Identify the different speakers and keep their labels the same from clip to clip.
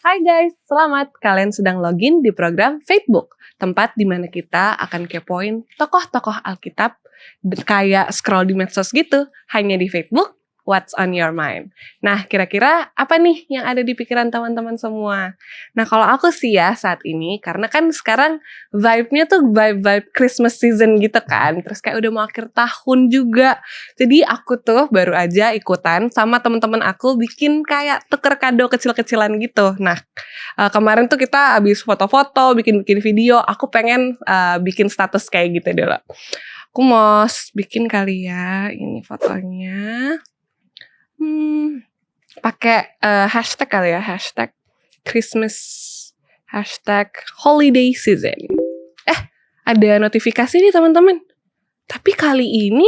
Speaker 1: Hai guys, selamat kalian sedang login di program Faithbook, tempat di mana kita akan kepoin tokoh-tokoh Alkitab kayak scroll di medsos gitu, hanya di Faithbook. What's on your mind? Nah, kira-kira apa nih yang ada di pikiran teman-teman semua? Nah, kalau aku sih ya saat ini, karena kan sekarang vibe-nya tuh vibe Christmas season gitu kan, terus kayak udah mau akhir tahun juga. Jadi aku tuh baru aja ikutan sama teman-teman aku bikin kayak tuker kado kecil-kecilan gitu. Nah, kemarin tuh kita habis foto-foto, bikin video, aku pengen bikin status kayak gitu dulu. Aku mau bikin kali ya ini fotonya. Pakai hashtag kali ya, hashtag Christmas, hashtag holiday season. Ada notifikasi nih teman-teman. Tapi kali ini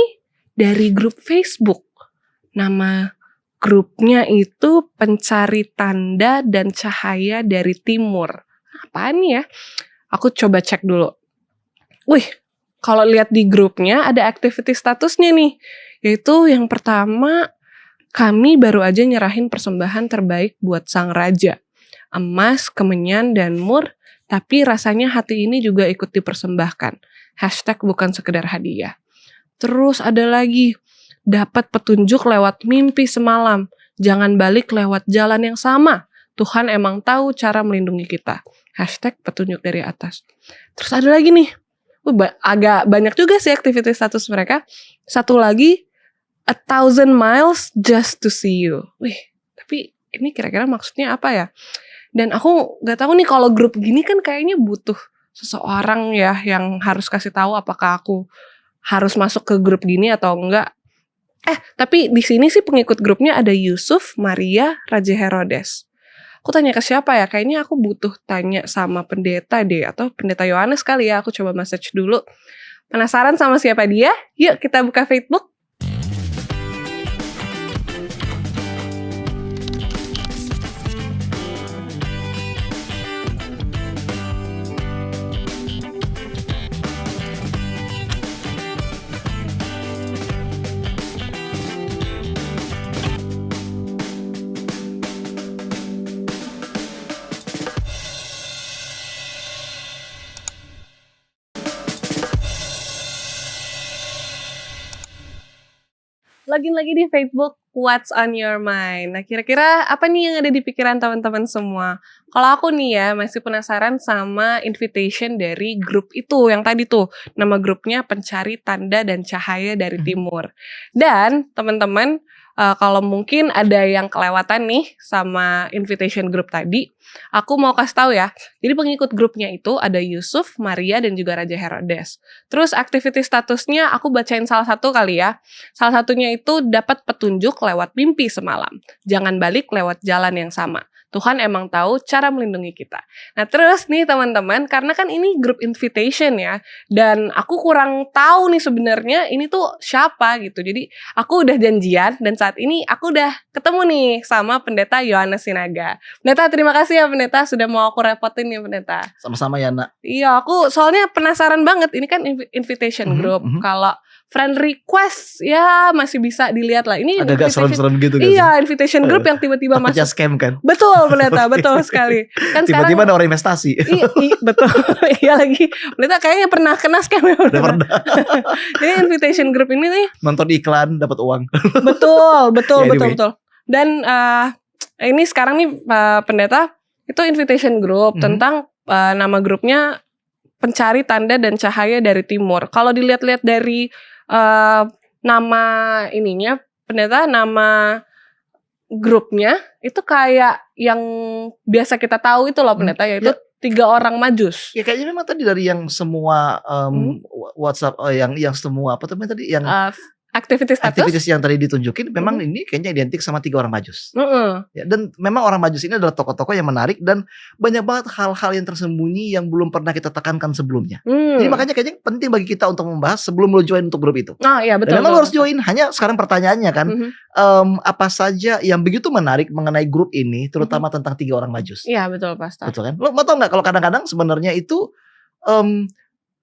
Speaker 1: dari grup Facebook. Nama grupnya itu Pencari Tanda dan Cahaya dari Timur. Apaan nih ya? Aku coba cek dulu. Wih, kalau lihat di grupnya ada activity statusnya nih. Yaitu yang pertama, kami baru aja nyerahin persembahan terbaik buat sang raja. Emas, kemenyan, dan mur, tapi rasanya hati ini juga ikut dipersembahkan. Hashtag bukan sekedar hadiah. Terus ada lagi, dapat petunjuk lewat mimpi semalam. Jangan balik lewat jalan yang sama. Tuhan emang tahu cara melindungi kita. Hashtag petunjuk dari atas. Terus ada lagi nih, agak banyak juga sih aktivitas status mereka. Satu lagi, 1,000 miles just to see you. Wih, tapi ini kira-kira maksudnya apa ya? Dan aku nggak tahu nih kalau grup gini kan kayaknya butuh seseorang ya yang harus kasih tahu apakah aku harus masuk ke grup gini atau enggak. Tapi di sini sih pengikut grupnya ada Yusuf, Maria, Raja Herodes. Aku tanya ke siapa ya? Kayaknya aku butuh tanya sama pendeta deh, atau pendeta Yohanes kali ya. Aku coba message dulu. Penasaran sama siapa dia? Yuk kita buka Facebook. Login lagi di Facebook, What's on your mind? Nah, kira-kira apa nih yang ada di pikiran teman-teman semua? Kalau aku nih ya, masih penasaran sama invitation dari grup itu, yang tadi tuh, nama grupnya Pencari Tanda dan Cahaya dari Timur. Dan teman-teman, kalau mungkin ada yang kelewatan nih sama invitation group tadi, aku mau kasih tahu ya. Jadi pengikut grupnya itu ada Yusuf, Maria, dan juga Raja Herodes. Terus activity statusnya aku bacain salah satu kali ya. Salah satunya itu dapat petunjuk lewat mimpi semalam. Jangan balik lewat jalan yang sama. Tuhan emang tahu cara melindungi kita. Nah terus nih teman-teman, karena kan ini grup invitation ya, dan aku kurang tahu nih sebenarnya ini tuh siapa gitu. Jadi aku udah janjian dan saat ini aku udah ketemu nih sama Pendeta Yohanes Sinaga. Pendeta, terima kasih ya Pendeta sudah mau aku repotin nih Pendeta.
Speaker 2: Sama-sama ya nak.
Speaker 1: Iya, aku soalnya penasaran banget. Ini kan invitation group. Kalau friend request ya masih bisa dilihat lah. Ini
Speaker 2: agak serem-serem gitu kan.
Speaker 1: Iya, invitation group yang tiba-tiba masuk.
Speaker 2: Scam kan.
Speaker 1: Betul Pendeta, betul sekali. Kan
Speaker 2: tiba-tiba ada orang investasi.
Speaker 1: Betul. Iya lagi. Pendeta kayaknya pernah kena scam ya.
Speaker 2: Udah pernah.
Speaker 1: Jadi invitation group ini nih
Speaker 2: nonton iklan dapat uang.
Speaker 1: Betul. Dan ini sekarang nih Pendeta itu invitation group tentang nama grupnya Pencari Tanda dan Cahaya dari Timur. Kalau dilihat-lihat dari nama ininya, Pendeta, nama grupnya itu kayak yang biasa kita tahu itu loh Pendeta, yaitu 3 orang majus.
Speaker 2: Ya kayaknya memang tadi dari yang semua WhatsApp yang semua apa namanya tadi yang aktivitas yang tadi ditunjukin memang ini kayaknya identik sama 3 orang majus. Ya, dan memang orang majus ini adalah tokoh-tokoh yang menarik dan banyak banget hal-hal yang tersembunyi yang belum pernah kita tekankan sebelumnya. Jadi makanya kayaknya penting bagi kita untuk membahas sebelum lo join untuk grup itu.
Speaker 1: Iya betul.
Speaker 2: Dan memang lo harus join. Hanya sekarang pertanyaannya kan, apa saja yang begitu menarik mengenai grup ini, terutama tentang 3 orang majus.
Speaker 1: Iya betul Pastor.
Speaker 2: Betul kan? Lo mau tau nggak kalau kadang-kadang sebenarnya itu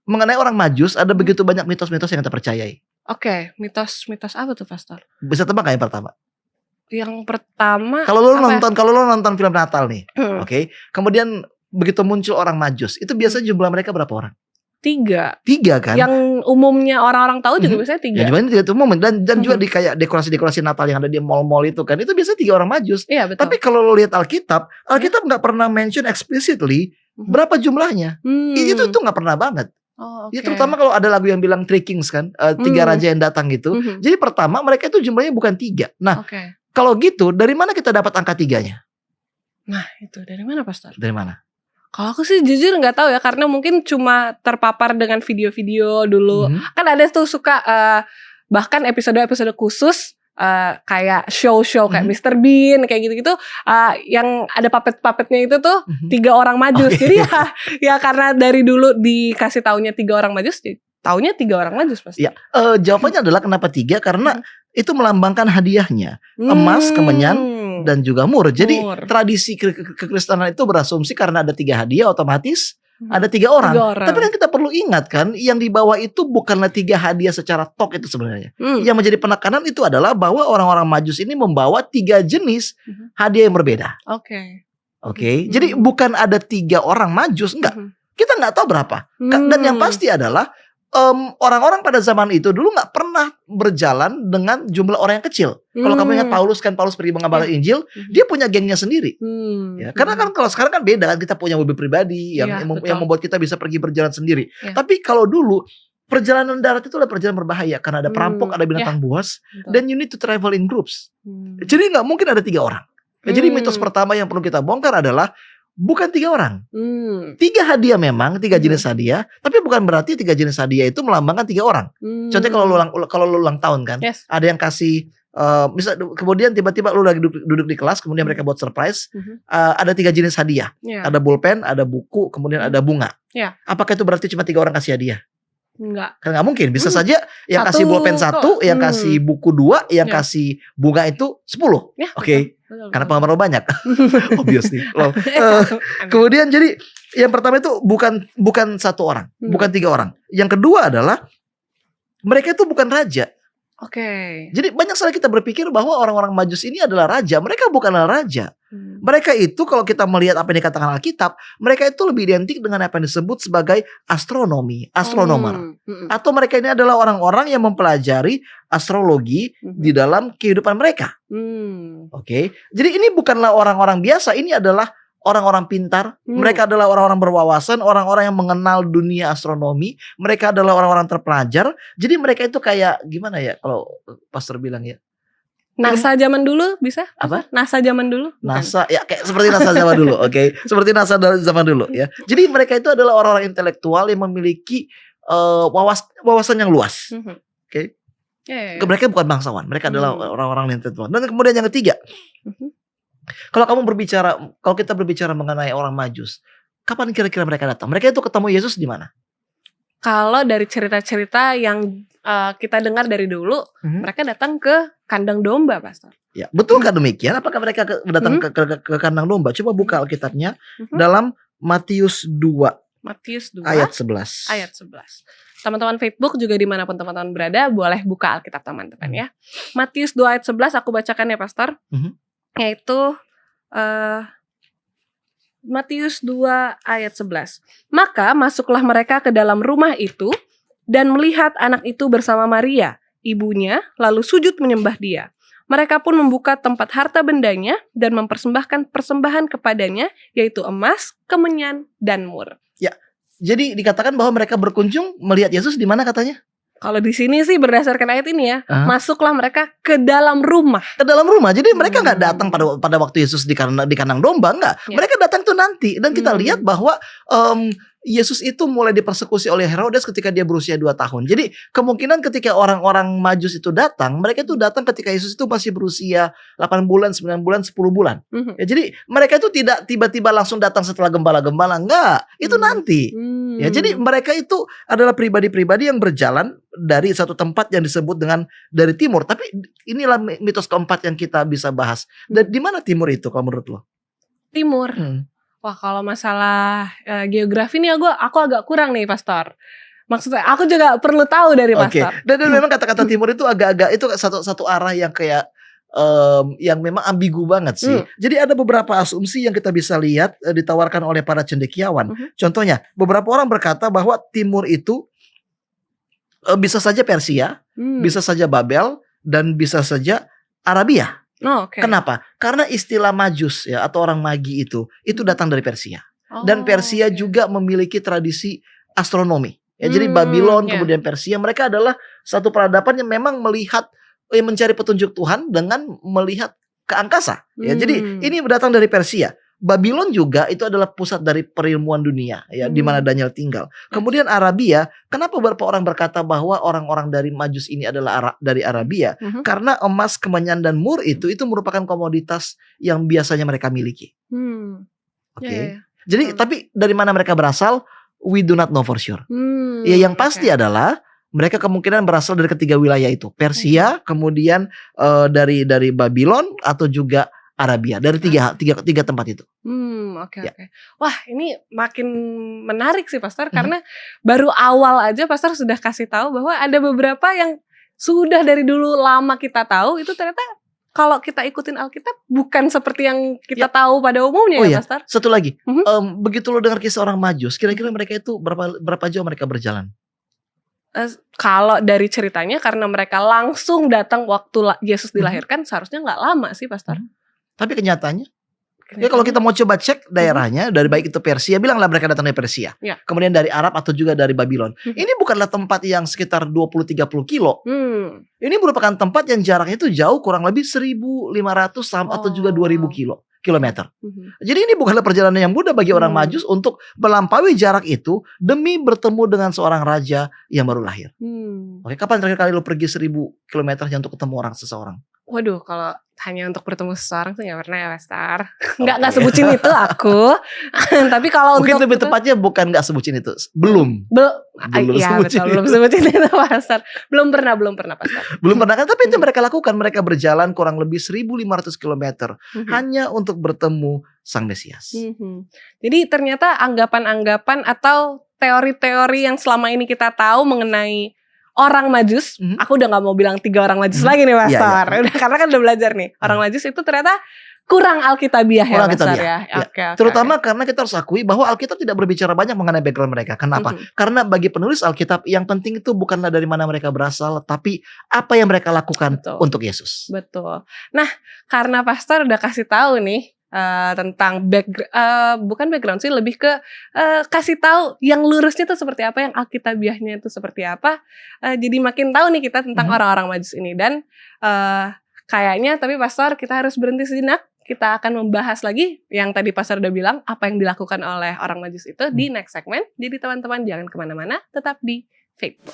Speaker 2: mengenai orang majus ada begitu banyak mitos-mitos yang kita percayai.
Speaker 1: Oke, mitos apa tuh Pastor?
Speaker 2: Bisa tebak gak yang pertama?
Speaker 1: Yang pertama
Speaker 2: kalau lo nonton film Natal nih, oke. Kemudian begitu muncul orang Majus, itu biasanya jumlah mereka berapa orang?
Speaker 1: 3
Speaker 2: kan?
Speaker 1: Yang umumnya orang-orang tahu juga biasanya 3.
Speaker 2: Ya cuma itu umum dan juga di kayak dekorasi-dekorasi Natal yang ada di mall-mall itu kan, itu biasanya 3 orang Majus.
Speaker 1: Iya, betul.
Speaker 2: Tapi kalau lo lihat Alkitab nggak pernah mention explicitly berapa jumlahnya. Itu tuh nggak pernah banget.
Speaker 1: Oh,
Speaker 2: Ya terutama kalau ada lagu yang bilang Three Kings kan, 3 raja yang datang gitu. Jadi pertama mereka itu jumlahnya bukan 3. Nah, kalau gitu dari mana kita dapat angka 3-nya?
Speaker 1: Nah, itu dari mana, Pastor?
Speaker 2: Dari mana?
Speaker 1: Kalau aku sih jujur nggak tahu ya, karena mungkin cuma terpapar dengan video-video dulu. Kan ada tuh suka bahkan episode-episode khusus kayak show-show kayak Mr. Bean kayak gitu-gitu, yang ada puppet-puppetnya itu tuh 3 orang Majus. Jadi ya karena dari dulu dikasih taunya 3 orang Majus, taunya 3 orang Majus pasti.
Speaker 2: Ya, jawabannya adalah kenapa 3? Karena itu melambangkan hadiahnya, emas, kemenyan, dan juga mur. Jadi tradisi kekristenan itu berasumsi karena ada 3 hadiah otomatis ada 3 orang. Tapi kan kita perlu ingat kan, yang dibawa itu bukanlah 3 hadiah secara tok itu sebenarnya. Yang menjadi penekanan itu adalah bahwa orang-orang Majus ini membawa 3 jenis hadiah yang berbeda. Oke. Jadi bukan ada 3 orang Majus, enggak. Kita nggak tahu berapa. Dan yang pasti adalah orang-orang pada zaman itu dulu nggak pernah berjalan dengan jumlah orang yang kecil. Kalau kamu ingat Paulus pergi mengabarkan Injil, dia punya gengnya sendiri. Ya, karena kan kalau sekarang kan beda kan, kita punya mobil pribadi yang membuat kita bisa pergi berjalan sendiri. Tapi kalau dulu perjalanan darat itu adalah perjalanan berbahaya karena ada perampok, ada binatang buas, dan you need to travel in groups. Jadi nggak mungkin ada 3 orang. Jadi mitos pertama yang perlu kita bongkar adalah bukan 3 orang. 3 hadiah memang, 3 jenis hadiah, tapi bukan berarti 3 jenis hadiah itu melambangkan 3 orang. Contohnya kalau lu ulang tahun kan, ada yang kasih misal kemudian tiba-tiba lu lagi duduk di kelas, kemudian mereka buat surprise, ada 3 jenis hadiah. Ada pulpen, ada buku, kemudian ada bunga. Apakah itu berarti cuma 3 orang kasih hadiah?
Speaker 1: Enggak.
Speaker 2: Kan nggak mungkin. Bisa saja yang kasih pulpen 1, yang kasih buku 2, yang kasih bunga itu 10. Oke. Karena penggemar banyak. Obviously. Kemudian jadi yang pertama itu bukan 1 orang, bukan 3 orang. Yang kedua adalah mereka itu bukan raja. Jadi banyak sekali kita berpikir bahwa orang-orang Majus ini adalah raja. Mereka bukanlah raja. Mereka itu kalau kita melihat apa yang dikatakan Alkitab, mereka itu lebih identik dengan apa yang disebut sebagai astronomer. Atau mereka ini adalah orang-orang yang mempelajari astrologi di dalam kehidupan mereka. Jadi ini bukanlah orang-orang biasa, ini adalah orang-orang pintar. Mereka adalah orang-orang berwawasan, orang-orang yang mengenal dunia astronomi. Mereka adalah orang-orang terpelajar. Jadi mereka itu kayak gimana ya kalau pastor bilang ya?
Speaker 1: NASA zaman dulu bisa?
Speaker 2: Apa?
Speaker 1: NASA zaman dulu?
Speaker 2: NASA ya kayak seperti NASA zaman dulu, seperti NASA zaman dulu ya. Jadi mereka itu adalah orang-orang intelektual yang memiliki wawasan yang luas. Mereka bukan bangsawan, mereka adalah orang-orang intelektual. Dan kemudian yang ketiga, kalau kita berbicara mengenai orang Majus, kapan kira-kira mereka datang? Mereka itu ketemu Yesus di mana?
Speaker 1: Kalau dari cerita-cerita yang kita dengar dari dulu, mereka datang ke kandang domba, Pastor.
Speaker 2: Ya, betulkah demikian? Apakah mereka datang ke kandang domba? Coba buka Alkitabnya dalam Matius 2. Ayat 11.
Speaker 1: Teman-teman Facebook juga dimanapun teman-teman berada, boleh buka Alkitab teman-teman ya. Matius 2 ayat 11 aku bacakan ya, Pastor. Yaitu Matius 2 ayat 11. Maka masuklah mereka ke dalam rumah itu dan melihat anak itu bersama Maria, ibunya, lalu sujud menyembah dia. Mereka pun membuka tempat harta bendanya dan mempersembahkan persembahan kepadanya, yaitu emas, kemenyan, dan mur.
Speaker 2: Ya, jadi dikatakan bahwa mereka berkunjung melihat Yesus di mana katanya?
Speaker 1: Kalau di sini sih berdasarkan ayat ini ya, masuklah mereka ke dalam rumah.
Speaker 2: Ke dalam rumah. Jadi mereka nggak datang pada waktu Yesus di kandang domba, enggak. Mereka datang tuh nanti. Dan kita lihat bahwa Yesus itu mulai dipersekusi oleh Herodes ketika dia berusia 2 tahun. Jadi kemungkinan ketika orang-orang Majus itu datang, mereka itu datang ketika Yesus itu masih berusia 8 bulan, 9 bulan, 10 bulan. Ya, jadi mereka itu tidak tiba-tiba langsung datang setelah gembala-gembala, enggak. Itu nanti. Ya, jadi mereka itu adalah pribadi-pribadi yang berjalan dari satu tempat yang disebut dengan dari timur. Tapi inilah mitos keempat yang kita bisa bahas. Dan di mana timur itu kalau menurut lo?
Speaker 1: Timur. Wah, kalau masalah geografi nih aku agak kurang nih, Pastor. Maksudnya aku juga perlu tahu dari Pastor.
Speaker 2: Dan memang kata-kata timur itu agak-agak itu satu arah yang kayak yang memang ambigu banget sih. Jadi ada beberapa asumsi yang kita bisa lihat ditawarkan oleh para cendekiawan. Contohnya, beberapa orang berkata bahwa timur itu bisa saja Persia, bisa saja Babel, dan bisa saja Arabia. Kenapa? Karena istilah majus ya atau orang magi itu datang dari Persia. Dan Persia juga memiliki tradisi astronomi. Ya, jadi Babylon kemudian Persia, mereka adalah satu peradaban yang memang melihat mencari petunjuk Tuhan dengan melihat ke angkasa. Ya, jadi ini datang dari Persia. Babylon juga itu adalah pusat dari perilmuan dunia ya, di mana Daniel tinggal. Kemudian Arabia, kenapa beberapa orang berkata bahwa orang-orang dari Majus ini adalah dari Arabia? Karena emas, kemenyan dan mur itu merupakan komoditas yang biasanya mereka miliki. Jadi tapi dari mana mereka berasal? We do not know for sure. Ya, yang pasti adalah mereka kemungkinan berasal dari ketiga wilayah itu, Persia, kemudian dari Babylon atau juga Arabia, dari tiga tempat itu.
Speaker 1: Oke. Wah, ini makin menarik sih Pastor, karena baru awal aja Pastor sudah kasih tahu bahwa ada beberapa yang sudah dari dulu lama kita tahu itu ternyata kalau kita ikutin Alkitab bukan seperti yang kita tahu pada umumnya ya Pastor.
Speaker 2: Satu lagi, begitu lo dengar kisah orang Majus, kira-kira mereka itu berapa jauh mereka berjalan?
Speaker 1: Kalau dari ceritanya karena mereka langsung datang waktu Yesus dilahirkan, seharusnya nggak lama sih Pastor.
Speaker 2: Tapi kenyataannya, ya kalau kita mau coba cek daerahnya, dari baik itu Persia, bilanglah mereka datang dari Persia. Kemudian dari Arab atau juga dari Babylon. Ini bukanlah tempat yang sekitar 20-30 kilo. Ini merupakan tempat yang jaraknya itu jauh, kurang lebih 1.500 atau juga 2.000 kilometer. Jadi ini bukanlah perjalanan yang mudah bagi orang Majus untuk melampaui jarak itu demi bertemu dengan seorang raja yang baru lahir. Oke, kapan terakhir kali lo pergi 1.000 kilometer untuk ketemu seseorang?
Speaker 1: Waduh, kalau hanya untuk bertemu seseorang tuh gak pernah ya Pastor. Nggak sebutin itu aku. Tapi kalau
Speaker 2: mungkin lebih tepatnya bukan gak sebutin itu. Belum
Speaker 1: sebutin itu Pastor. Belum pernah Pastor.
Speaker 2: Belum pernah kan, tapi itu mereka lakukan. Mereka berjalan kurang lebih 1.500 kilometer hanya untuk bertemu Sang Mesias.
Speaker 1: Jadi ternyata anggapan-anggapan atau teori-teori yang selama ini kita tahu mengenai orang Majus, aku udah gak mau bilang 3 orang Majus lagi nih Pastor. Karena kan udah belajar nih. Orang Majus itu ternyata kurang alkitabiah ya Pastor ya.
Speaker 2: Terutama karena kita harus akui bahwa Alkitab tidak berbicara banyak mengenai background mereka. Kenapa? Karena bagi penulis Alkitab yang penting itu bukanlah dari mana mereka berasal, tapi apa yang mereka lakukan untuk Yesus.
Speaker 1: Betul. Nah, karena Pastor udah kasih tahu nih tentang bukan background sih, lebih ke kasih tahu yang lurusnya tuh seperti apa, yang alkitabiahnya itu seperti apa. Jadi makin tahu nih kita tentang orang-orang Majus ini. Dan kayaknya tapi Pastor kita harus berhenti sejenak. Kita akan membahas lagi yang tadi Pastor udah bilang apa yang dilakukan oleh orang Majus itu di next segment. Jadi teman-teman jangan kemana-mana, tetap di Facebook.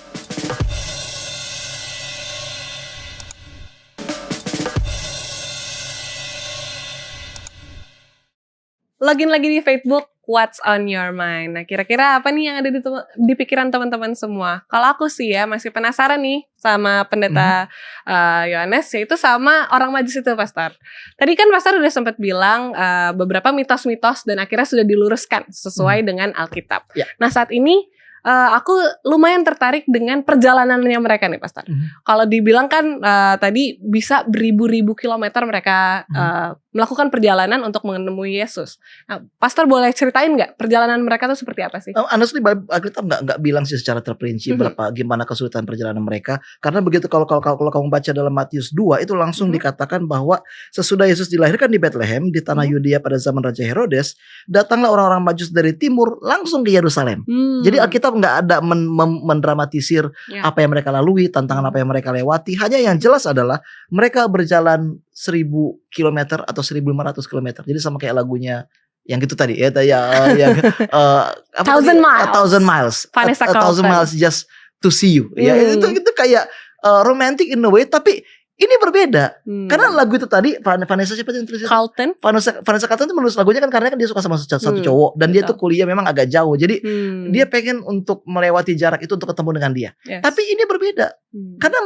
Speaker 1: Login lagi di Facebook, What's on your mind? Nah, kira-kira apa nih yang ada di pikiran teman-teman semua? Kalau aku sih ya masih penasaran nih sama pendeta Yohanes, yaitu sama orang Majus itu Pastor. Tadi kan Pastor udah sempat bilang beberapa mitos-mitos dan akhirnya sudah diluruskan sesuai dengan Alkitab. Nah, saat ini aku lumayan tertarik dengan perjalanannya mereka nih Pastor. Kalau dibilang kan tadi bisa beribu-ribu kilometer mereka melakukan perjalanan untuk menemui Yesus. Nah, Pastor boleh ceritain nggak perjalanan mereka tuh seperti apa sih?
Speaker 2: Honestly, Alkitab nggak bilang sih secara terperinci gimana kesulitan perjalanan mereka. Karena begitu kalau kamu baca dalam Matius 2 itu langsung dikatakan bahwa sesudah Yesus dilahirkan di Bethlehem di tanah Yudea pada zaman Raja Herodes, datanglah orang-orang Majus dari timur langsung ke Yerusalem. Jadi Alkitab nggak ada mendramatisir apa yang mereka lalui, tantangan apa yang mereka lewati. Hanya yang jelas adalah mereka berjalan 1.000 kilometer atau 1.500 kilometer. Jadi sama kayak lagunya yang gitu tadi ya, yang Thousand Miles,
Speaker 1: Vanessa
Speaker 2: a thousand miles just to see you. Ya itu kayak romantic in a way, tapi ini berbeda. Karena lagu itu tadi Vanessa siapa yang tulis?
Speaker 1: Carlton.
Speaker 2: Vanessa Carlton itu menulis lagunya kan karena dia suka sama satu cowok dan dia tuh kuliah memang agak jauh. Jadi dia pengen untuk melewati jarak itu untuk ketemu dengan dia. Tapi ini berbeda. Karena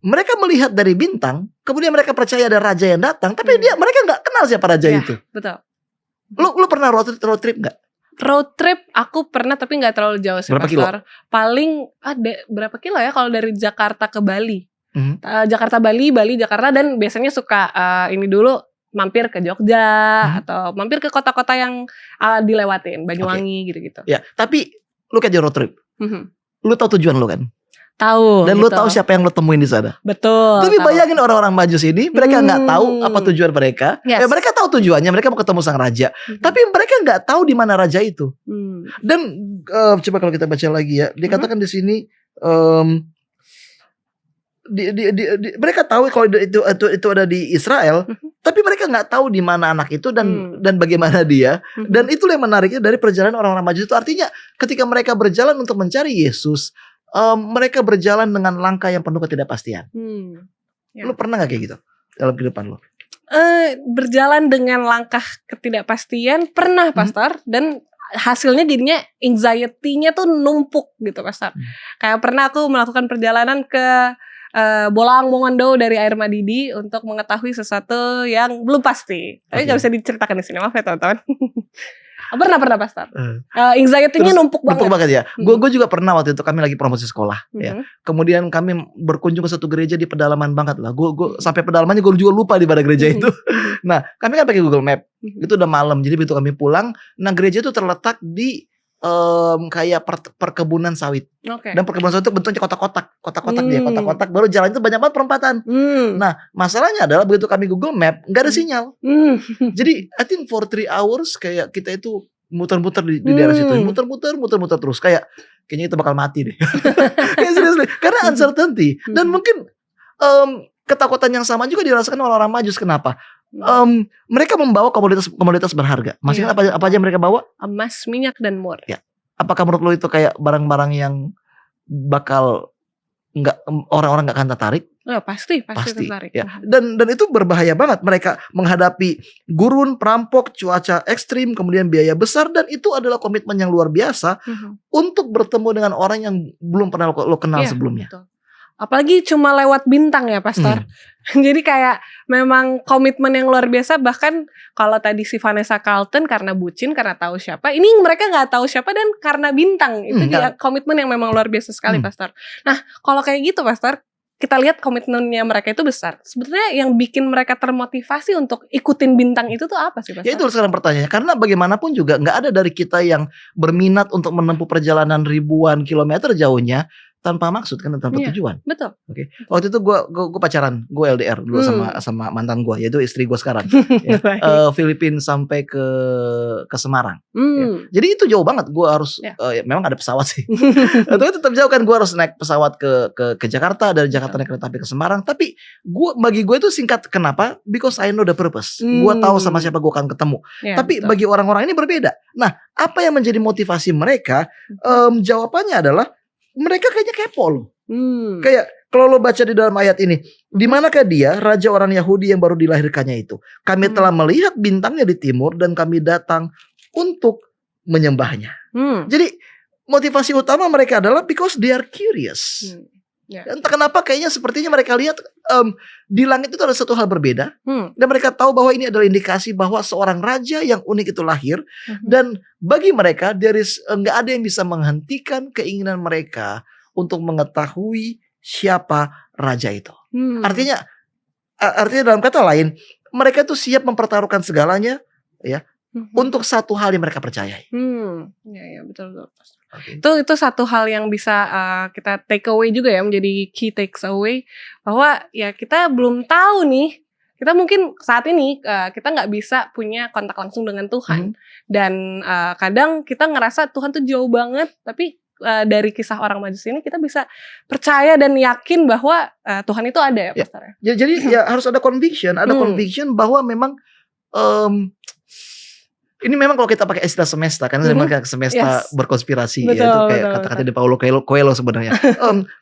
Speaker 2: mereka melihat dari bintang, kemudian mereka percaya ada raja yang datang, tapi mereka nggak kenal siapa raja itu.
Speaker 1: Betul.
Speaker 2: Lu pernah road trip nggak?
Speaker 1: Road trip aku pernah tapi nggak terlalu jauh sih Pastor. Paling ada berapa kilo ya kalau dari Jakarta ke Bali? Jakarta Bali, Bali Jakarta, dan biasanya suka ini dulu mampir ke Jogja atau mampir ke kota-kota yang dilewatin, Banyuwangi gitu-gitu.
Speaker 2: Ya, tapi lu kayak road trip. Lu tahu tujuan lu kan?
Speaker 1: Tahu.
Speaker 2: Dan lu tahu siapa yang lu temuin di sana.
Speaker 1: Betul.
Speaker 2: Tapi bayangin orang-orang Majus ini, mereka nggak tahu apa tujuan mereka. Mereka tahu tujuannya, mereka mau ketemu sang raja. Tapi mereka nggak tahu di mana raja itu. Dan coba kalau kita baca lagi ya, dikatakan di sini, mereka tahu kalau itu ada di Israel, tapi mereka nggak tahu di mana anak itu dan bagaimana dia. Dan itulah yang menariknya dari perjalanan orang-orang Majus itu. Artinya ketika mereka berjalan untuk mencari Yesus, mereka berjalan dengan langkah yang penuh ketidakpastian. Lu pernah gak kayak gitu dalam kehidupan lu?
Speaker 1: Berjalan dengan langkah ketidakpastian pernah, Pastor. Dan hasilnya jadinya anxiety-nya tuh numpuk gitu, Pastor. Kayak pernah aku melakukan perjalanan ke Bolang Mongondo dari Air Madidi untuk mengetahui sesuatu yang belum pasti. Tapi gak bisa diceritakan di sini, maaf ya teman-teman. Pernah Pastor. Anxiety-nya numpuk banget
Speaker 2: ya. Gue juga pernah waktu itu, kami lagi promosi sekolah ya. Kemudian kami berkunjung ke satu gereja di pedalaman banget lah. Gue sampai pedalamannya gue juga lupa di mana gereja itu. Nah, kami kan pakai Google Map. Itu udah malam. Jadi begitu kami pulang, nah gereja itu terletak di kayak perkebunan sawit. Dan perkebunan sawit itu bentuknya kotak-kotak dia, kotak-kotak. Baru jalan itu banyak banget perempatan. Nah, masalahnya adalah begitu kami Google Map nggak ada sinyal. Jadi I think for 3 hours kayak kita itu muter-muter di daerah situ, muter-muter terus kayaknya kita bakal mati deh. Kayak serius, karena uncertainty. Dan mungkin ketakutan yang sama juga dirasakan orang-orang Majus. Kenapa? Mereka membawa komoditas berharga. Maksudnya apa aja mereka bawa?
Speaker 1: Emas, minyak, dan mur.
Speaker 2: Ya. Apakah menurut lo itu kayak barang-barang yang bakal orang-orang nggak akan tertarik?
Speaker 1: Pasti tertarik.
Speaker 2: Ya. Dan itu berbahaya banget. Mereka menghadapi gurun, perampok, cuaca ekstrim, kemudian biaya besar, dan itu adalah komitmen yang luar biasa untuk bertemu dengan orang yang belum pernah lo kenal sebelumnya.
Speaker 1: Betul. Apalagi cuma lewat bintang ya, Pastor. Jadi kayak memang komitmen yang luar biasa. Bahkan kalau tadi si Vanessa Carlton karena bucin, karena tahu siapa. Ini mereka gak tahu siapa dan karena bintang. Itu dia komitmen yang memang luar biasa sekali, Pastor. Nah, kalau kayak gitu, Pastor, kita lihat komitmennya mereka itu besar. Sebetulnya yang bikin mereka termotivasi untuk ikutin bintang itu tuh apa sih, Pastor?
Speaker 2: Ya itu sekarang pertanyaannya. Karena bagaimanapun juga gak ada dari kita yang berminat untuk menempuh perjalanan ribuan kilometer jauhnya tanpa maksud kan, tanpa tujuan.
Speaker 1: Betul.
Speaker 2: Oke. Waktu itu gue pacaran, gue LDR dulu sama mantan gue, yaitu istri gue sekarang. Filipina sampai ke Semarang. Ya. Jadi itu jauh banget. Gue harus memang ada pesawat sih. Tapi tetap jauh kan. Gue harus naik pesawat ke Jakarta, dari Jakarta naik kereta api ke Semarang. Tapi bagi gue itu singkat. Kenapa? Because I know the purpose. Gue tahu sama siapa gue akan ketemu. Tapi bagi orang-orang ini berbeda. Nah, apa yang menjadi motivasi mereka? Jawabannya adalah mereka kayaknya kepo loh. Kayak kalau lo baca di dalam ayat ini, di manakah dia, raja orang Yahudi yang baru dilahirkannya itu? Kami telah melihat bintangnya di timur dan kami datang untuk menyembahnya. Jadi motivasi utama mereka adalah because they are curious. Entah kenapa kayaknya sepertinya mereka lihat di langit itu ada satu hal berbeda. Dan mereka tahu bahwa ini adalah indikasi bahwa seorang raja yang unik itu lahir. Dan bagi mereka nggak ada yang bisa menghentikan keinginan mereka untuk mengetahui siapa raja itu. Artinya dalam kata lain, mereka itu siap mempertaruhkan segalanya ya untuk satu hal yang mereka percayai.
Speaker 1: Ya betul. Okay. Itu satu hal yang bisa kita take away juga ya, menjadi key takes away, bahwa ya kita belum tahu nih, kita mungkin saat ini kita nggak bisa punya kontak langsung dengan Tuhan. Dan kadang kita ngerasa Tuhan tuh jauh banget, tapi dari kisah orang Majus ini kita bisa percaya dan yakin bahwa Tuhan itu ada ya, Pastor.
Speaker 2: Jadi ya harus ada conviction, conviction bahwa memang ini memang kalau kita pakai istilah semesta, kan memang semesta berkonspirasi. Betul, ya itu kayak kata-kata di Paulo Coelho sebenarnya.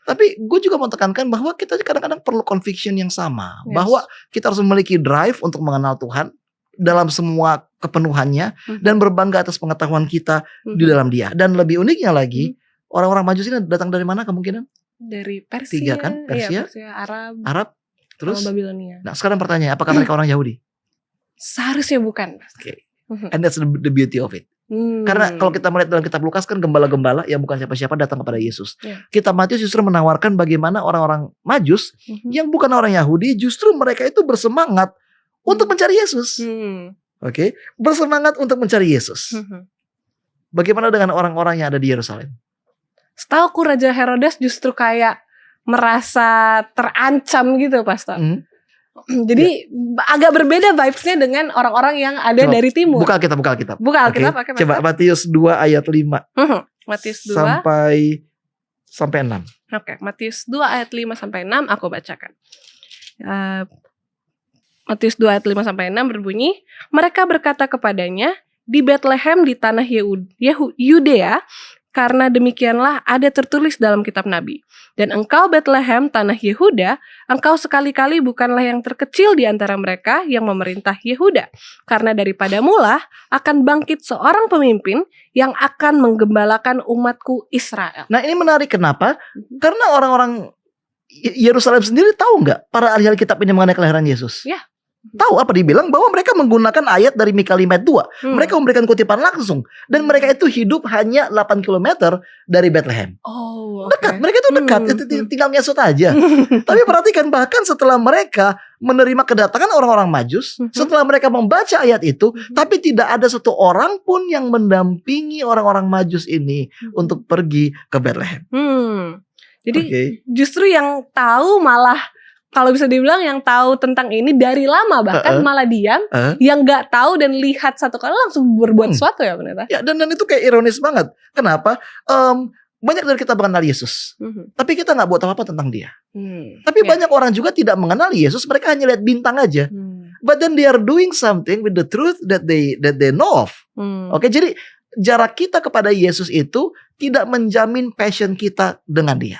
Speaker 2: Tapi gue juga mau tekankan bahwa kita kadang-kadang perlu conviction yang sama, bahwa kita harus memiliki drive untuk mengenal Tuhan dalam semua kepenuhannya dan berbangga atas pengetahuan kita di dalam Dia. Dan lebih uniknya lagi, orang-orang Majus ini datang dari mana kemungkinan?
Speaker 1: Dari Persia.
Speaker 2: 3 kan? Persia, Arab, terus
Speaker 1: Babilonia.
Speaker 2: Nah, sekarang pertanyaannya, apakah mereka orang Yahudi?
Speaker 1: Seharusnya bukan.
Speaker 2: Oke. And that's the beauty of it. Karena kalau kita melihat dalam kitab Lukas kan gembala-gembala yang bukan siapa-siapa datang kepada Yesus. Kitab Matius justru menawarkan bagaimana orang-orang Majus yang bukan orang Yahudi, justru mereka itu bersemangat untuk mencari Yesus. Oke, bersemangat untuk mencari Yesus. Bagaimana dengan orang-orang yang ada di Yerusalem?
Speaker 1: Setauku Raja Herodes justru kayak merasa terancam gitu, Pastor. Jadi agak berbeda vibes-nya dengan orang-orang yang ada dari timur.
Speaker 2: Buka Alkitab.
Speaker 1: Buka Alkitab, okay.
Speaker 2: Coba Matius 2 ayat 5.
Speaker 1: Matius 2
Speaker 2: sampai 6.
Speaker 1: Oke, Matius 2 ayat 5 sampai 6 aku bacakan. Matius 2 ayat 5 sampai 6 berbunyi, mereka berkata kepadanya, di Bethlehem di tanah Yudea, karena demikianlah ada tertulis dalam kitab Nabi. Dan engkau Bethlehem, tanah Yehuda, engkau sekali-kali bukanlah yang terkecil di antara mereka yang memerintah Yehuda. Karena daripada mula akan bangkit seorang pemimpin yang akan menggembalakan umatku Israel.
Speaker 2: Nah ini menarik, kenapa? Karena orang-orang Yerusalem sendiri tahu nggak para ahli Alkitab ini mengenai kelahiran Yesus?
Speaker 1: Ya.
Speaker 2: Tahu apa dibilang? Bahwa mereka menggunakan ayat dari Mika 5 ayat 2. Mereka memberikan kutipan langsung. Dan mereka itu hidup hanya 8 km dari Bethlehem. Dekat, mereka itu dekat. Tinggal ngesot aja. Tapi perhatikan, bahkan setelah mereka menerima kedatangan orang-orang Majus, setelah mereka membaca ayat itu, tapi tidak ada satu orang pun yang mendampingi orang-orang Majus ini untuk pergi ke Bethlehem.
Speaker 1: Jadi justru yang tahu malah, kalau bisa dibilang yang tahu tentang ini dari lama bahkan malah diam, yang nggak tahu dan lihat satu kali langsung berbuat sesuatu ya pendeta.
Speaker 2: Ya, dan itu kayak ironis banget. Kenapa? Banyak dari kita mengenal Yesus, tapi kita nggak buat apa-apa tentang dia. Tapi banyak orang juga tidak mengenal Yesus, mereka hanya lihat bintang aja. But then they are doing something with the truth that they know of. Oke, jadi jarak kita kepada Yesus itu tidak menjamin passion kita dengan dia.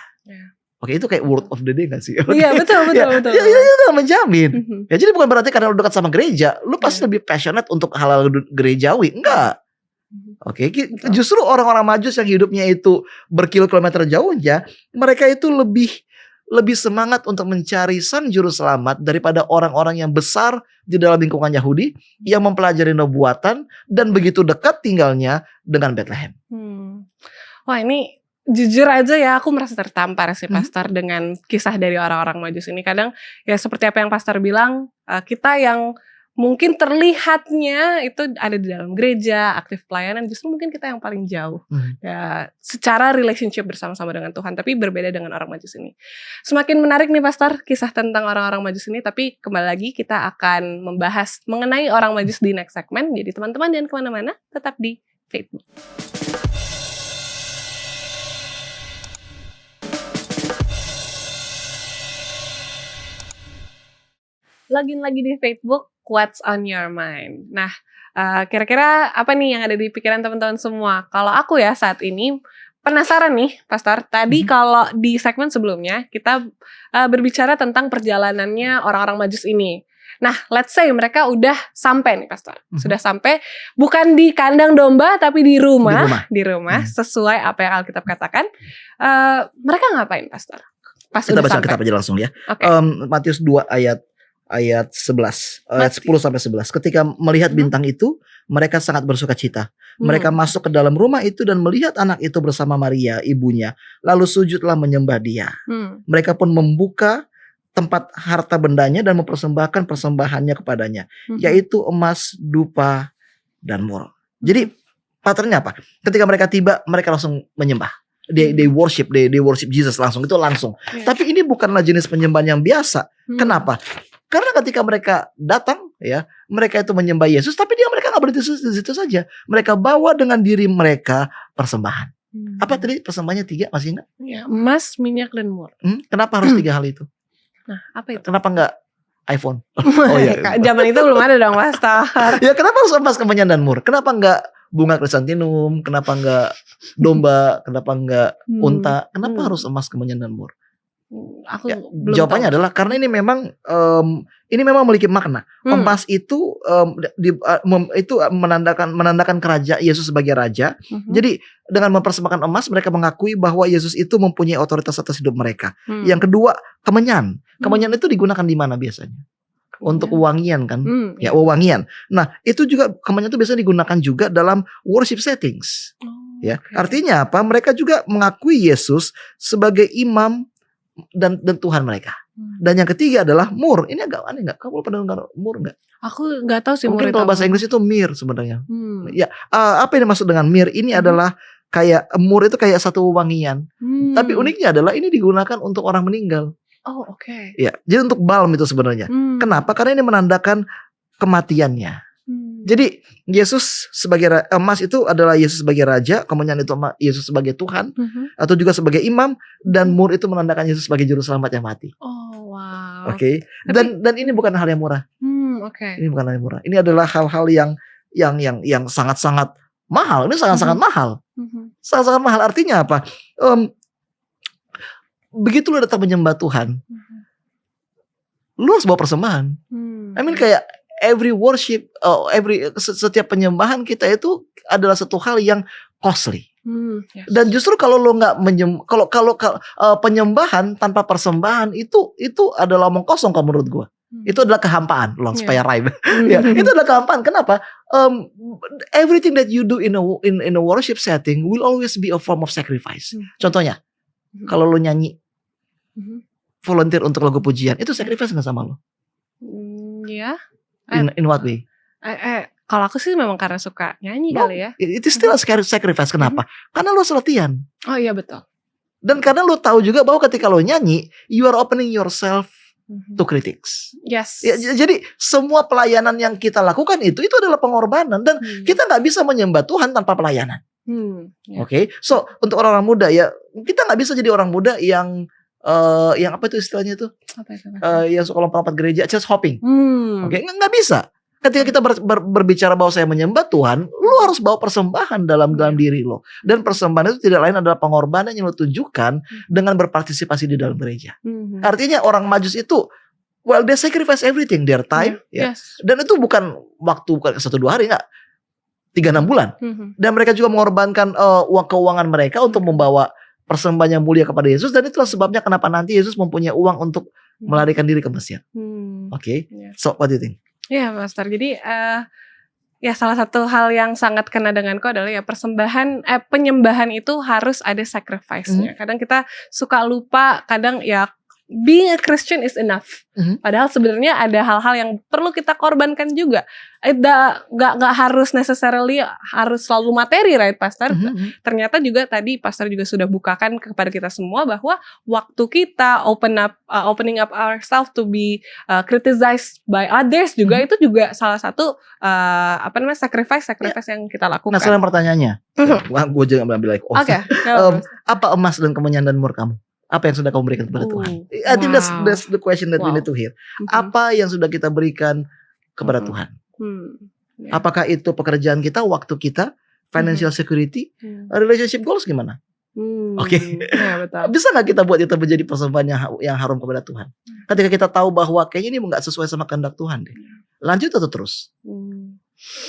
Speaker 2: Oke, itu kayak word of the day gak sih?
Speaker 1: Iya, betul.
Speaker 2: Ya, itu gak menjamin. Ya, jadi bukan berarti karena lu dekat sama gereja, lu pasti lebih passionate untuk hal-hal gerejawi. Enggak. Oke, justru orang-orang Majus yang hidupnya itu berkilometer jauhnya, mereka itu lebih semangat untuk mencari sang juru selamat daripada orang-orang yang besar di dalam lingkungan Yahudi yang mempelajari nubuatan dan begitu dekat tinggalnya dengan Bethlehem.
Speaker 1: Wah, ini jujur aja ya, aku merasa tertampar sih Pastor dengan kisah dari orang-orang Majus ini. Kadang ya seperti apa yang Pastor bilang, kita yang mungkin terlihatnya itu ada di dalam gereja, aktif pelayanan, justru mungkin kita yang paling jauh ya secara relationship bersama-sama dengan Tuhan, tapi berbeda dengan orang Majus ini. Semakin menarik nih Pastor kisah tentang orang-orang Majus ini, tapi kembali lagi kita akan membahas mengenai orang Majus di next segment. Jadi teman-teman jangan kemana-mana, tetap di Facebook. Login lagi di Facebook, What's on your mind? Nah, kira-kira apa nih yang ada di pikiran teman-teman semua? Kalau aku ya saat ini penasaran nih, Pastor. Tadi kalau di segmen sebelumnya kita berbicara tentang perjalanannya orang-orang Majus ini. Nah, let's say mereka udah sampai nih, Pastor. Sudah sampai, bukan di kandang domba, tapi di rumah. Sesuai apa yang Alkitab katakan. Mereka ngapain, Pastor? Pas
Speaker 2: kita
Speaker 1: udah
Speaker 2: baca Alkitab aja langsung ya. Matius 2 ayat 11, ayat 10 sampai 11. Ketika melihat bintang itu, mereka sangat bersuka cita. Mereka masuk ke dalam rumah itu dan melihat anak itu bersama Maria, ibunya. Lalu sujudlah menyembah dia. Mereka pun membuka tempat harta bendanya dan mempersembahkan persembahannya kepadanya, yaitu emas, dupa, dan mur. Jadi patternnya apa? Ketika mereka tiba, mereka langsung menyembah. They worship Jesus langsung, itu langsung. Tapi ini bukanlah jenis penyembahan yang biasa. Kenapa? Karena ketika mereka datang, ya, mereka itu menyembah Yesus, tapi mereka nggak berhenti di situ saja. Mereka bawa dengan diri mereka persembahan. Apa tadi persembahannya 3, masih ingat?
Speaker 1: Ya, emas, minyak, dan mur.
Speaker 2: Kenapa harus 3 hal itu?
Speaker 1: Nah, apa itu?
Speaker 2: Kenapa nggak iPhone?
Speaker 1: Zaman itu belum ada dong, Pastor.
Speaker 2: Ya, kenapa harus emas, kemenyan, dan mur? Kenapa nggak bunga krisantinum? Kenapa nggak domba? Kenapa nggak unta? Kenapa harus emas, kemenyan, dan mur?
Speaker 1: Aku
Speaker 2: belum jawabannya tahu. Adalah karena ini memang memiliki makna. Emas itu itu menandakan kerajaan Yesus sebagai raja. Jadi dengan mempersembahkan emas, mereka mengakui bahwa Yesus itu mempunyai otoritas atas hidup mereka. Yang kedua, kemenyan. Kemenyan itu digunakan di mana biasanya? untuk wewangian kan, ya wewangian. Nah itu juga kemenyan itu biasanya digunakan juga dalam worship settings. Ya, artinya apa? Mereka juga mengakui Yesus sebagai imam dan Tuhan mereka. Dan yang ketiga adalah mur. Ini agak aneh nggak? Kamu pernah dengar mur nggak?
Speaker 1: Aku nggak tahu sih.
Speaker 2: Mungkin kalau bahasa Inggris itu mir sebenarnya. Ya, apa yang dimaksud dengan mir? Ini adalah kayak mur itu kayak satu wewangian. Tapi uniknya adalah ini digunakan untuk orang meninggal.
Speaker 1: Oh, oke.
Speaker 2: Ya, jadi untuk balm itu sebenarnya. Kenapa? Karena ini menandakan kematiannya. Jadi Yesus sebagai emas itu adalah Yesus sebagai raja, kemenyan itu Yesus sebagai Tuhan, atau juga sebagai imam, dan mur itu menandakan Yesus sebagai juru selamat yang mati.
Speaker 1: Oh, wow.
Speaker 2: Oke. Dan ini bukan hal yang murah. Ini bukan hal yang murah. Ini adalah hal-hal yang sangat-sangat mahal. Ini sangat-sangat mahal. Sangat-sangat mahal. Artinya apa? Begitu lu datang menyembah Tuhan, lu harus bawa persembahan. I mean kayak every worship, setiap penyembahan kita itu adalah satu hal yang costly. Dan justru kalau lo nggak kalau penyembahan tanpa persembahan itu adalah omong kosong kalau menurut gue. Itu adalah kehampaan, supaya rhyme. Ya, itu adalah kehampaan. Kenapa? Everything that you do in a worship setting will always be a form of sacrifice. Contohnya, kalau lo nyanyi, volunteer untuk lagu pujian, itu sacrifice nggak sama lo?
Speaker 1: Ya.
Speaker 2: In what way?
Speaker 1: Kalau aku sih memang karena suka nyanyi kali ya.
Speaker 2: Itu still a sacrifice. Kenapa? Karena lo latihan.
Speaker 1: Oh iya betul.
Speaker 2: Dan karena lo tahu juga bahwa ketika lo nyanyi, you are opening yourself to critics.
Speaker 1: Yes.
Speaker 2: Ya, jadi semua pelayanan yang kita lakukan itu adalah pengorbanan. Dan kita nggak bisa menyembah Tuhan tanpa pelayanan. Oke. So untuk orang-orang muda ya, kita nggak bisa jadi orang muda yang apa itu istilahnya itu? Yang suka lompat-lompat gereja, church hopping. Oke, nggak bisa. Ketika kita berbicara bahwa saya menyembah Tuhan, lo harus bawa persembahan dalam diri lo. Dan persembahan itu tidak lain adalah pengorbanan yang lo tunjukkan dengan berpartisipasi di dalam gereja. Artinya orang Majus itu, well, they sacrifice everything, their time.
Speaker 1: Yes.
Speaker 2: Dan itu bukan 1-2 hari, enggak. 3-6 bulan. Dan mereka juga mengorbankan uang keuangan mereka untuk membawa persembahan yang mulia kepada Yesus. Dan itulah sebabnya kenapa nanti Yesus mempunyai uang untuk melarikan diri ke Mesir. Oke. So what do you think?
Speaker 1: Ya, Pastor. Jadi ya salah satu hal yang sangat kena denganku adalah ya penyembahan itu harus ada sacrifice-nya. Kadang kita suka lupa, kadang ya being a Christian is enough. Padahal sebenarnya ada hal-hal yang perlu kita korbankan juga. Gak harus necessarily harus selalu materi, right, Pastor? Ternyata juga tadi Pastor juga sudah bukakan kepada kita semua bahwa waktu kita opening up ourselves to be criticized by others juga itu juga salah satu sacrifice yang kita lakukan.
Speaker 2: Nah, sekarang pertanyaannya, gue juga ambil like, apa emas dan kemenyan dan mur kamu? Apa yang sudah kamu berikan kepada Tuhan? I think that's the question that we need to hear. Apa yang sudah kita berikan kepada Tuhan? Apakah itu pekerjaan kita, waktu kita, financial security, relationship goals gimana? Oke.
Speaker 1: Ya, betul.
Speaker 2: Bisa nggak kita buat itu menjadi persembahan yang harum kepada Tuhan? Ketika kita tahu bahwa kayaknya ini nggak sesuai sama kehendak Tuhan deh. Lanjut atau terus?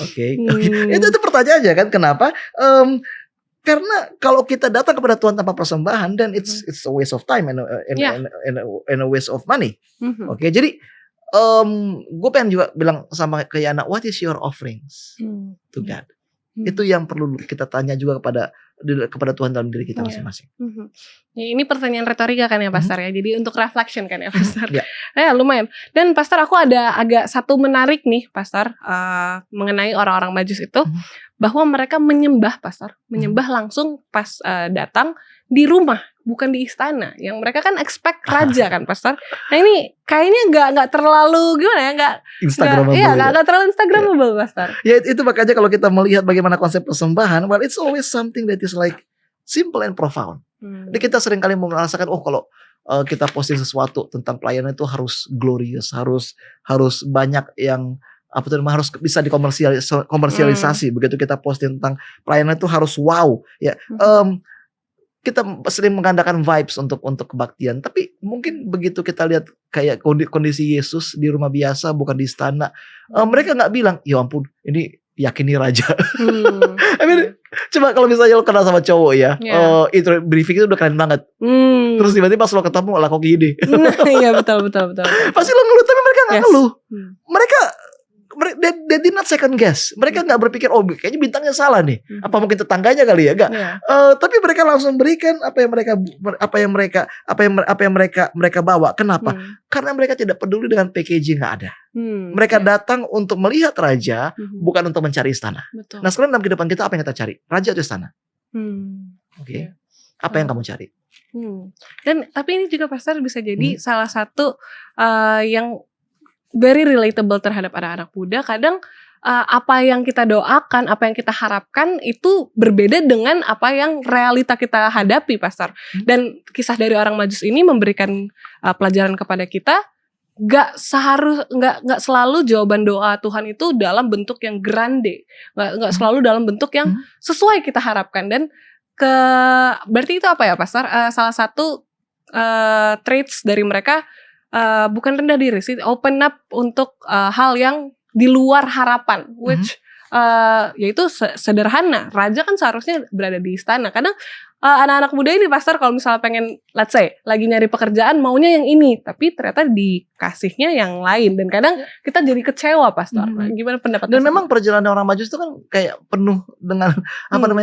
Speaker 2: Oke. Itu pertanyaannya kan, kenapa? Karena kalau kita datang kepada Tuhan tanpa persembahan, dan it's a waste of time and a waste of money. Oke, jadi gue pengen juga bilang sama ke Yana, what is your offerings to God? Itu yang perlu kita tanya juga kepada Tuhan dalam diri kita masing-masing.
Speaker 1: Ya, ini pertanyaan retorika kan ya, Pastor ya. Jadi untuk reflection kan ya, Pastor. Ya lumayan. Dan Pastor, aku ada agak satu menarik nih, Pastor, mengenai orang-orang Majus itu, bahwa mereka menyembah, Pastor, menyembah langsung pas datang di rumah, bukan di istana. Yang mereka kan expect raja kan, Pastor. Nah ini kayaknya nggak terlalu gimana ya, nggak terlalu Instagramable, Pastor.
Speaker 2: Ya itu makanya kalau kita melihat bagaimana konsep persembahan, well it's always something that is like simple and profound. Jadi kita sering kali merasakan, kalau kita posting sesuatu tentang pelayanan itu harus glorious, harus banyak yang harus bisa dikomersialisasi. Begitu kita posting tentang pelayanan itu harus wow ya. Kita sering mengandalkan vibes untuk kebaktian, tapi mungkin begitu kita lihat kayak kondisi Yesus di rumah biasa, bukan di istana, mereka nggak bilang, ya ampun, ini yakini raja. I mean, coba kalau misalnya lo kenal sama cowok ya, intro briefing itu udah keren banget. Terus tiba-tiba pas lo ketemu lah kok gini.
Speaker 1: Iya betul.
Speaker 2: Pasti lo ngeluh, tapi mereka nggak ngeluh. Mereka they did not second guess. Mereka nggak berpikir, oh kayaknya bintangnya salah nih. Apa mungkin tetangganya kali ya? Enggak. Tapi mereka langsung berikan apa yang mereka bawa. Kenapa? Karena mereka tidak peduli dengan packaging, nggak ada. Mereka datang untuk melihat raja, bukan untuk mencari istana.
Speaker 1: Betul.
Speaker 2: Nah sekarang dalam kehidupan kita apa yang kita cari? Raja atau istana? Oke. Apa yang kamu cari?
Speaker 1: Dan tapi ini juga pastor bisa jadi salah satu yang very relatable terhadap anak-anak muda. Kadang apa yang kita doakan, apa yang kita harapkan itu berbeda dengan apa yang realita kita hadapi, pastor. Dan kisah dari orang Majus ini memberikan pelajaran kepada kita. Gak selalu jawaban doa Tuhan itu dalam bentuk yang grande, gak selalu dalam bentuk yang sesuai kita harapkan. Dan berarti itu apa ya, pastor? Salah satu traits dari mereka bukan rendah diri sih, open up untuk hal yang di luar harapan, which yaitu sederhana. Raja kan seharusnya berada di istana. Kadang anak-anak muda ini, pastor, kalau misalnya pengen, let's say, lagi nyari pekerjaan, maunya yang ini, tapi ternyata dikasihnya yang lain. Dan kadang kita jadi kecewa, pastor. Gimana pendapat?
Speaker 2: Dan memang perjalanan orang Majus itu kan kayak penuh dengan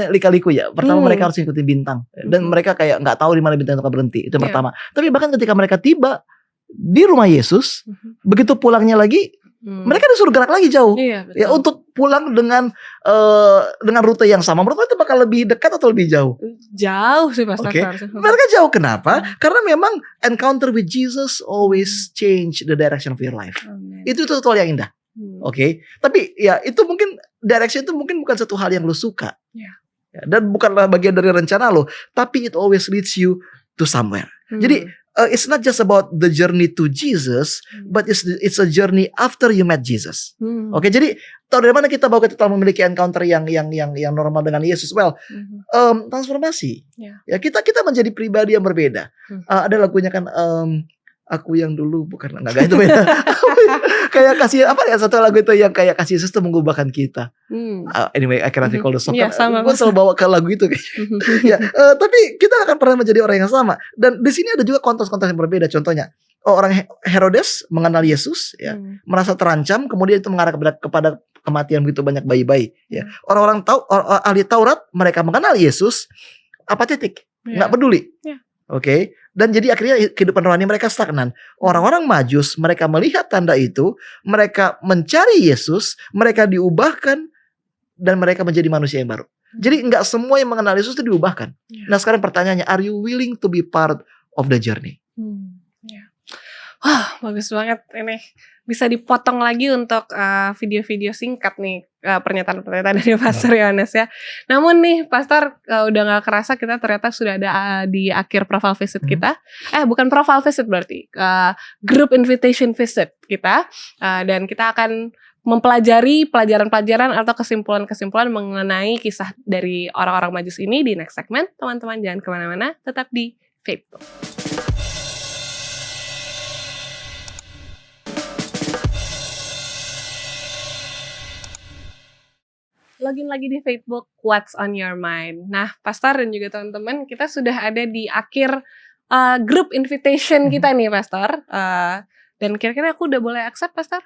Speaker 2: lika-liku ya. Pertama mereka harus ikuti bintang, dan mereka kayak nggak tahu di mana bintang itu akan berhenti. Itu pertama. Tapi bahkan ketika mereka tiba di rumah Yesus, begitu pulangnya lagi, mereka disuruh gerak lagi jauh, ya, untuk pulang dengan rute yang sama. Menurut itu bakal lebih dekat atau lebih jauh?
Speaker 1: Jauh sih, pastor.
Speaker 2: Mereka jauh, kenapa? Karena memang encounter with Jesus always change the direction of your life. Itu hal yang indah. Tapi ya itu mungkin direction itu mungkin bukan satu hal yang lo suka, ya, dan bukanlah bagian dari rencana lo. Tapi it always leads you to somewhere. Jadi it's not just about the journey to Jesus, but it's a journey after you met Jesus. Jadi tahu dari mana kita bahwa kita telah memiliki encounter yang normal dengan Yesus? Well, transformasi. Ya, kita menjadi pribadi yang berbeda. Ada lagunya kan, aku yang dulu bukan, enggak itu beda. Kayak kasih apa ya, satu lagu itu yang kayak kasih Yesus itu mengubahkan kita. Anyway, I cannot recall the song. Gue selalu bawa ke lagu itu. Ya, tapi kita akan pernah menjadi orang yang sama. Dan di sini ada juga konteks-konteks yang berbeda. Contohnya, orang Herodes mengenal Yesus, ya, merasa terancam, kemudian itu mengarah kepada kematian begitu banyak bayi-bayi. Ya, orang-orang ahli Taurat, mereka mengenal Yesus, apatetik, nggak peduli. Dan jadi akhirnya kehidupan rohani mereka stagnan. Orang-orang Majus, mereka melihat tanda itu, mereka mencari Yesus, mereka diubahkan, dan mereka menjadi manusia yang baru. Jadi nggak semua yang mengenal Yesus itu diubahkan. Nah sekarang pertanyaannya, are you willing to be part of the journey?
Speaker 1: Wah, bagus banget ini. Bisa dipotong lagi untuk video-video singkat nih, pernyataan-pernyataan dari Pastor Yohanes ya. Namun nih Pastor, udah gak kerasa kita ternyata sudah ada di akhir profile visit kita. Bukan profile visit berarti, group invitation visit kita. Dan kita akan mempelajari pelajaran-pelajaran atau kesimpulan-kesimpulan mengenai kisah dari orang-orang Majus ini di next segment. Teman-teman jangan kemana-mana, tetap di Faithbook. Login lagi di Faithbook, What's on your mind? Nah, Pastor dan juga teman-teman, kita sudah ada di akhir group invitation kita nih, Pastor. Dan kira-kira aku udah boleh accept, Pastor?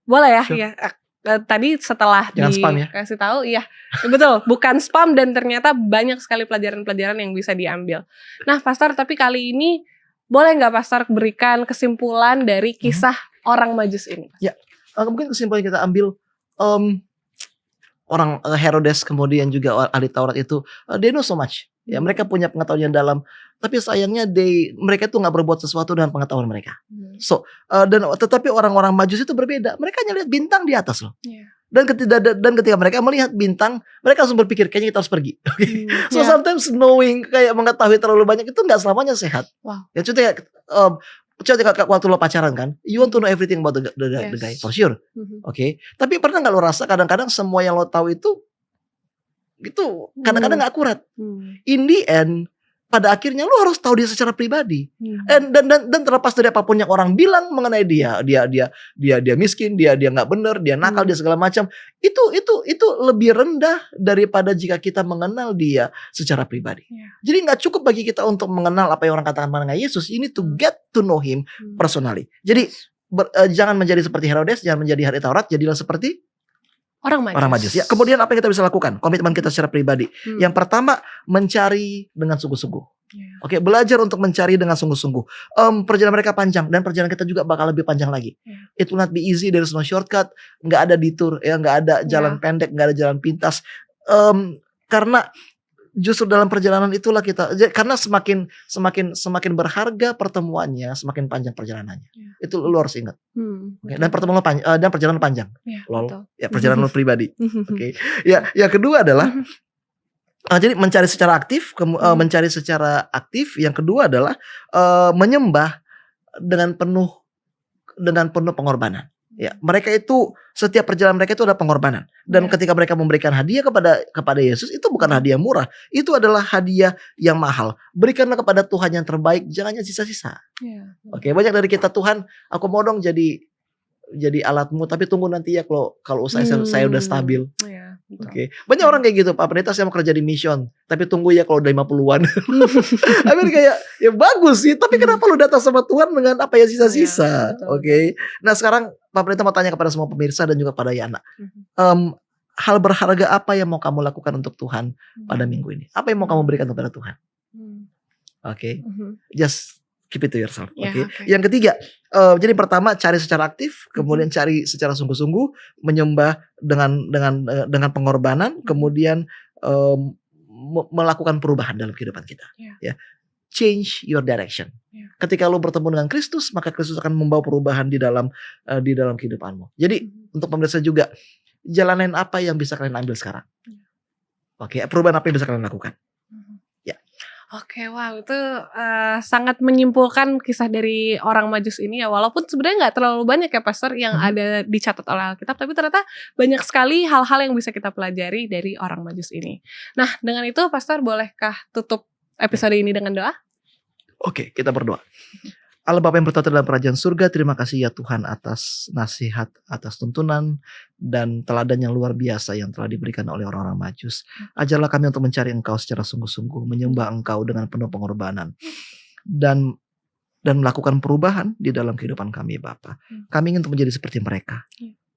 Speaker 1: Boleh ya? Sure. Ya. Tadi setelah dikasih tahu, ya betul, bukan spam dan ternyata banyak sekali pelajaran-pelajaran yang bisa diambil. Nah, Pastor, tapi kali ini boleh nggak Pastor berikan kesimpulan dari kisah orang Majus ini?
Speaker 2: Ya, mungkin kesimpulan yang kita ambil. Orang Herodes kemudian juga ahli Taurat itu, they know so much. Ya, mereka punya pengetahuan yang dalam, tapi sayangnya mereka itu nggak berbuat sesuatu dengan pengetahuan mereka. Tetapi orang-orang Majus itu berbeda. Mereka hanya lihat bintang di atas loh. Dan ketika mereka melihat bintang, mereka langsung berpikir kayaknya kita harus pergi. Sometimes knowing, kayak mengetahui terlalu banyak itu nggak selamanya sehat. Ya contohnya, waktu lo pacaran kan, you want to know everything about the guy, for sure. Tapi pernah nggak lo rasa kadang-kadang semua yang lo tahu itu kadang-kadang nggak akurat. In the end, pada akhirnya lu harus tahu dia secara pribadi. Dan terlepas dari apapun yang orang bilang mengenai dia miskin, dia nggak benar, dia nakal, dia segala macam, itu lebih rendah daripada jika kita mengenal dia secara pribadi. Jadi nggak cukup bagi kita untuk mengenal apa yang orang katakan mengenai Yesus. You need to get to know him personally. Jadi jangan menjadi seperti Herodes, jangan menjadi ahli Taurat, jadilah seperti orang Majus. Ya, kemudian apa yang kita bisa lakukan? Komitmen kita secara pribadi. Yang pertama, mencari dengan sungguh-sungguh. Oke, belajar untuk mencari dengan sungguh-sungguh. Perjalanan mereka panjang dan perjalanan kita juga bakal lebih panjang lagi. It will not be easy, there is no shortcut, nggak ada detour, ya, nggak ada jalan pendek, nggak ada jalan pintas. Karena justru dalam perjalanan itulah karena semakin berharga pertemuannya, semakin panjang perjalanannya. Itu lu harus ingat. Dan pertemuan dan perjalanan panjang. Ya, perjalanan lu pribadi. Oke. Ya, yang kedua adalah jadi mencari secara aktif, Yang kedua adalah menyembah dengan penuh pengorbanan. Ya, mereka itu setiap perjalanan mereka itu ada pengorbanan. Dan ketika mereka memberikan hadiah kepada Yesus, itu bukan hadiah murah, itu adalah hadiah yang mahal. Berikanlah kepada Tuhan yang terbaik, jangan yang sisa-sisa. Oke, banyak dari kita, Tuhan, aku mau dong jadi alatmu, tapi tunggu nanti ya kalau usaha saya udah stabil. Oke. Banyak orang kayak gitu, Pak Pendeta, saya mau kerja di mission, tapi tunggu ya kalau udah 50-an. I mean kayak ya bagus sih, tapi kenapa lu datang sama Tuhan dengan apa ya sisa-sisa? Oke. Nah, sekarang Pak Pendeta mau tanya kepada semua pemirsa dan juga kepada Yana. Hal berharga apa yang mau kamu lakukan untuk Tuhan pada minggu ini? Apa yang mau kamu berikan kepada Tuhan? Oke. Just keep it to yourself. Oke. Yang ketiga, jadi pertama cari secara aktif, kemudian cari secara sungguh-sungguh, menyembah dengan pengorbanan, kemudian melakukan perubahan dalam kehidupan kita. Ya. Change your direction. Ketika lo bertemu dengan Kristus, maka Kristus akan membawa perubahan di dalam kehidupanmu. Jadi untuk pemirsa juga, jalanin apa yang bisa kalian ambil sekarang. Oke, perubahan apa yang bisa kalian lakukan.
Speaker 1: Oke, wow, itu sangat menyimpulkan kisah dari orang Majus ini ya. Walaupun sebenarnya nggak terlalu banyak ya, Pastor, yang ada dicatat oleh Alkitab, tapi ternyata banyak sekali hal-hal yang bisa kita pelajari dari orang Majus ini. Nah, dengan itu, Pastor, bolehkah tutup episode ini dengan doa?
Speaker 2: Oke, kita berdoa. Allah Bapa yang bertata dalam kerajaan surga, terima kasih ya Tuhan atas nasihat, atas tuntunan dan teladan yang luar biasa yang telah diberikan oleh orang-orang Majus. Ajarlah kami untuk mencari Engkau secara sungguh-sungguh, menyembah Engkau dengan penuh pengorbanan dan melakukan perubahan di dalam kehidupan kami, Bapa. Kami ingin untuk menjadi seperti mereka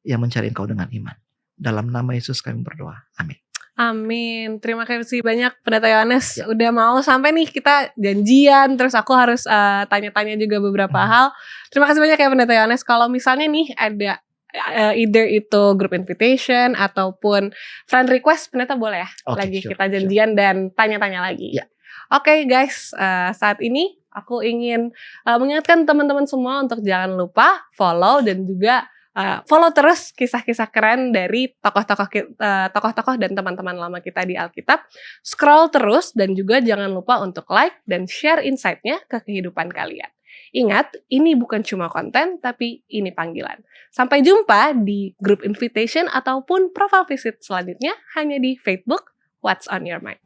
Speaker 2: yang mencari Engkau dengan iman. Dalam nama Yesus kami berdoa. Amin.
Speaker 1: Amin. Terima kasih banyak Pendeta Yohanes. Udah mau sampai nih, kita janjian. Terus aku harus tanya-tanya juga beberapa hal. Terima kasih banyak ya Pendeta Yohanes. Kalau misalnya nih ada either itu group invitation ataupun friend request, Pendeta boleh ya lagi kita janjian dan tanya-tanya lagi. Oke, guys, saat ini aku ingin mengingatkan teman-teman semua untuk jangan lupa follow dan juga follow terus kisah-kisah keren dari tokoh-tokoh dan teman-teman lama kita di Alkitab. Scroll terus dan juga jangan lupa untuk like dan share insight-nya ke kehidupan kalian. Ingat, ini bukan cuma konten, tapi ini panggilan. Sampai jumpa di group invitation ataupun profile visit selanjutnya hanya di Facebook What's on Your Mind.